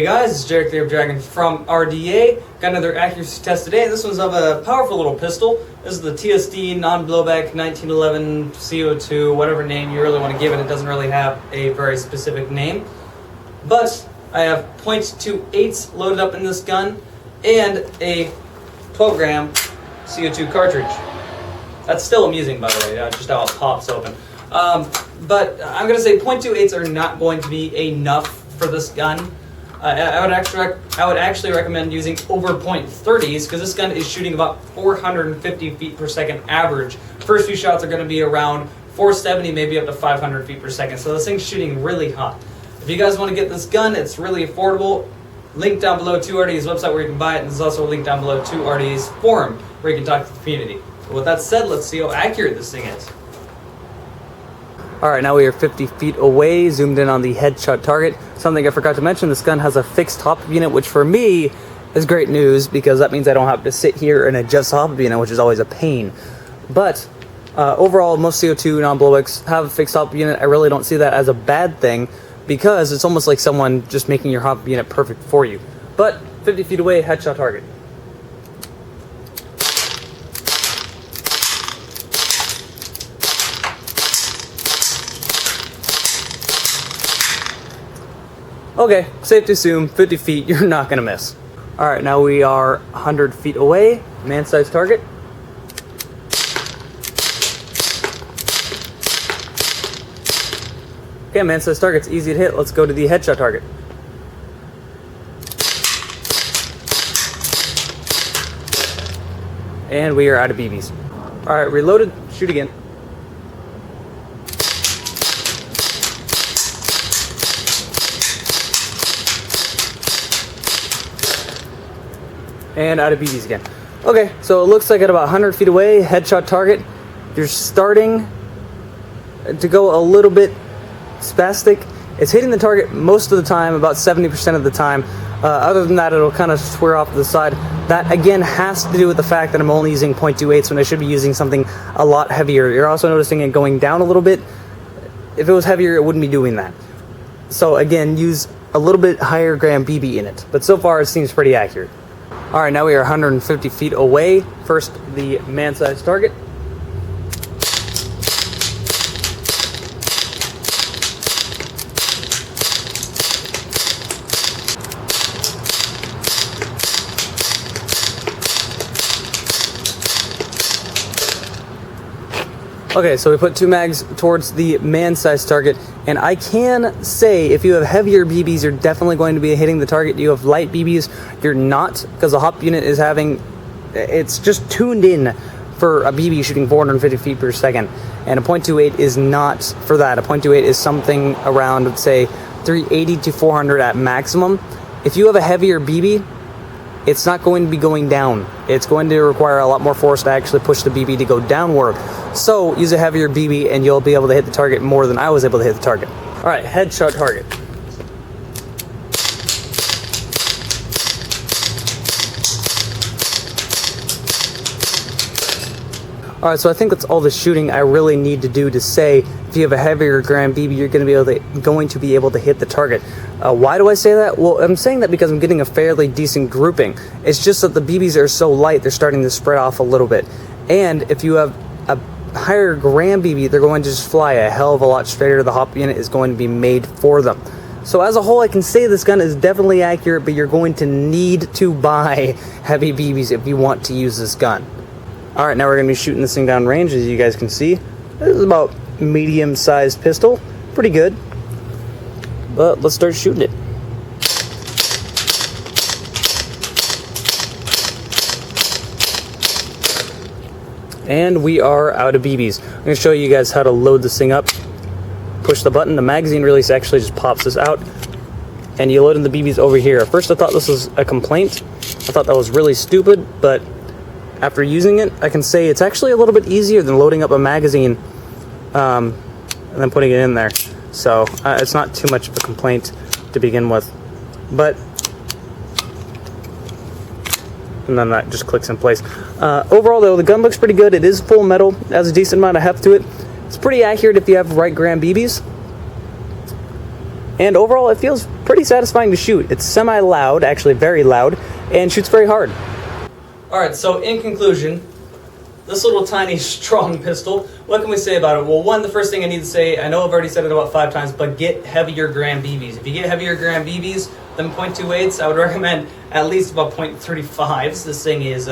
Hey guys, it's Jarek the Air Dragon from RDA. Got another accuracy test today. This one's of a powerful little pistol. This is the TSD non-blowback 1911 CO2, whatever name you really want to give it. It doesn't really have a very specific name. But I have .28s loaded up in this gun and a 12 gram CO2 cartridge. That's still amusing, by the way, just how it pops open. But I'm going to say .28s are not going to be enough for this gun. I would actually recommend using over .30s because this gun is shooting about 450 feet per second average. First few shots are going to be around 470, maybe up to 500 feet per second. So this thing's shooting really hot. If you guys want to get this gun, it's really affordable. Link down below to RDA's website where you can buy it, and there's also a link down below to RDA's forum where you can talk to the community. But with that said, let's see how accurate this thing is. Alright, now we are 50 feet away, zoomed in on the headshot target. Something I forgot to mention, this gun has a fixed top unit, which for me is great news because that means I don't have to sit here and adjust the top unit, which is always a pain. But overall, most CO2 non-blowbacks have a fixed top unit. I really don't see that as a bad thing because it's almost like someone just making your hop unit perfect for you. But 50 feet away, headshot target. Okay, safe to assume 50 feet, you're not going to miss. Alright, now we are 100 feet away, man-sized target. Okay, man-sized target's easy to hit. Let's go to the headshot target. And we are out of BBs. Alright, reloaded, shoot again. And out of BBs again. Okay, so it looks like at about 100 feet away, headshot target, you're starting to go a little bit spastic. It's hitting the target most of the time, about 70% of the time. Other than that, it'll kind of swear off to the side. That, again, has to do with the fact that I'm only using .28s when I should be using something a lot heavier. You're also noticing it going down a little bit. If it was heavier, it wouldn't be doing that. So, again, use a little bit higher gram BB in it. But so far, it seems pretty accurate. Alright, now we are 150 feet away. First, the man-sized target. Okay, so we put 2 mags towards the man-sized target, and I can say if you have heavier BBs, you're definitely going to be hitting the target. You have light BBs, you're not, because the hop unit is it's just tuned in for a BB shooting 450 feet per second, and a .28 is not for that. A .28 is something around, let's say, 380 to 400 at maximum. If you have a heavier BB, it's not going to be going down. It's going to require a lot more force to actually push the BB to go downward. So use a heavier BB and you'll be able to hit the target more than I was able to hit the target. Alright, headshot target. Alright, so I think that's all the shooting I really need to do to say if you have a heavier gram BB, you're going to be able to hit the target. Why do I say that? Well, I'm saying that because I'm getting a fairly decent grouping. It's just that the BBs are so light, they're starting to spread off a little bit. And if you have a higher gram BB, they're going to just fly a hell of a lot straighter. The hop unit is going to be made for them. So as a whole, I can say this gun is definitely accurate, but you're going to need to buy heavy BBs if you want to use this gun. Alright, now we're going to be shooting this thing down range, as you guys can see. This is about medium-sized pistol. Pretty good. But let's start shooting it. And we are out of BBs. I'm going to show you guys how to load this thing up. Push the button. The magazine release actually just pops this out. And you load in the BBs over here. At first I thought this was a complaint. I thought that was really stupid, but after using it, I can say it's actually a little bit easier than loading up a magazine and then putting it in there. So it's not too much of a complaint to begin with. But, and then that just clicks in place. Overall though, the gun looks pretty good. It is full metal, has a decent amount of heft to it. It's pretty accurate if you have right gram BBs. and overall it feels pretty satisfying to shoot. It's semi-loud, actually very loud, and shoots very hard. Alright, so in conclusion, this little tiny strong pistol, what can we say about it? Well, one, the first thing I need to say, I know I've already said it about 5 times, but get heavier gram BBs. If you get heavier gram BBs than .28s, I would recommend at least about .35s. This thing is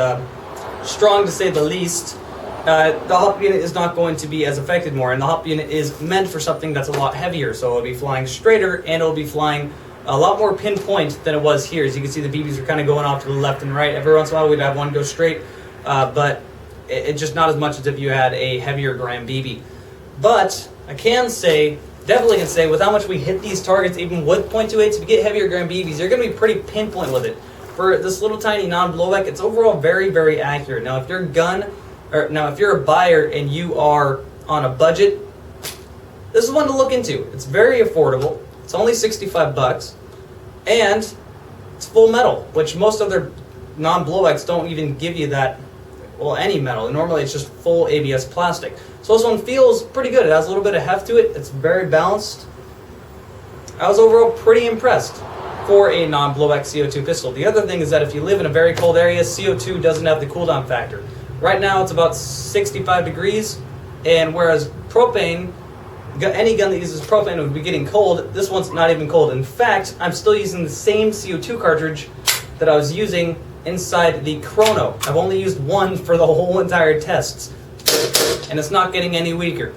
strong to say the least. The hop unit is not going to be as affected more, and the hop unit is meant for something that's a lot heavier, so it'll be flying straighter, and it'll be flying a lot more pinpoint than it was here. As you can see, the BBs are kind of going off to the left and right. Every once in a while we'd have one go straight, but it's just not as much as if you had a heavier gram BB. But I definitely can say, with how much we hit these targets, even with .28s, if you get heavier gram BBs, you're going to be pretty pinpoint with it. For this little tiny non-blowback, it's overall very, very accurate. Now, if you're a buyer and you are on a budget, this is one to look into. It's very affordable. It's only $65, and it's full metal, which most other non-blowbacks don't even give you that. Well, any metal. Normally it's just full ABS plastic. So this one feels pretty good. It has a little bit of heft to it. It's very balanced. I was overall pretty impressed for a non-blowback CO2 pistol. The other thing is that if you live in a very cold area, CO2 doesn't have the cooldown factor. Right now it's about 65 degrees, and whereas propane, any gun that uses propane would be getting cold, this one's not even cold. In fact, I'm still using the same CO2 cartridge that I was using inside the Chrono. I've only used one for the whole entire tests, and it's not getting any weaker.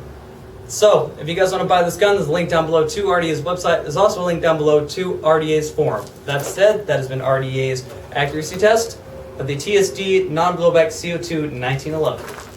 So, if you guys want to buy this gun, there's a link down below to RDA's website. There's also a link down below to RDA's forum. That said, that has been RDA's accuracy test of the TSD non-blowback CO2 1911.